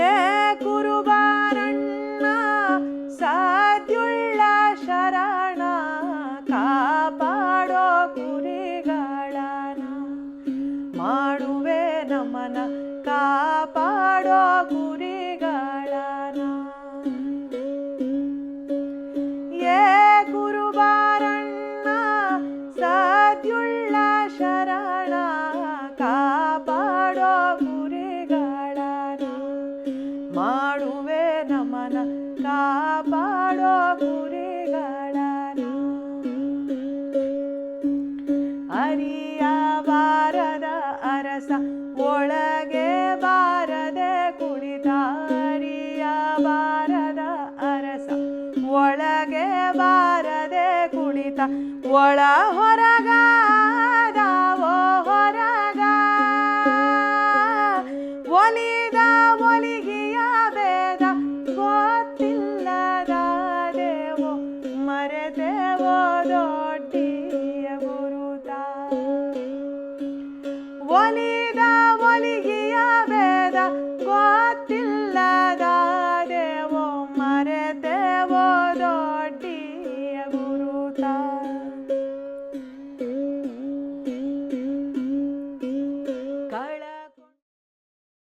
ಏ ಕುರುಬಾರಣ್ಣ ಸಾಧ್ಯುಳ್ಳ ಶರಣ ಕಾಪಾಡೋ ಕುರಿಗಳನ ಮಾಡುವೆ ನಮನ ಕಾಪಾಡೋ ಕುರಿಗಳನ ಏ ಕುರುಬಾರಣ್ಣ ಸಾಧ್ಯುಳ್ಳ ಶರಣ ಕಾಪಾಡೋ ಕುರಿಗಳನ ಮಾಡುವೆ ನಮನ ಕಾಪಾಡೋ ಕುರಿಗಳನ ಅರಿಯಬಾರದ ಅರಸ ಒಳಗೆ ಬಾರದೆ ಕುಳಿತ ಅರಿಯಬಾರದ ಅರಸ ಒಳಗೆ ಬಾರದೆ ಕುಳಿತ ಒಳ ಹೊರಗಾದವೋ ಹೊರಗ ಒಲಿದ ಒಲಿಗಿಯ ಭೇದ ಗೊತ್ತಿಲ್ಲದ ದೇವೋ ಮರೆತೆವೋ ದೊಡ್ಡಿಯ ಗುರುತ ಒಲಿದ ಒಲಿಗಿಯ ಭೇದ ಗೊತ್ತಿಲ್ಲದ ದೇವೋ ಮರೆತೆವೋ ದೊಡ್ಡಿಯ ಗುರುತ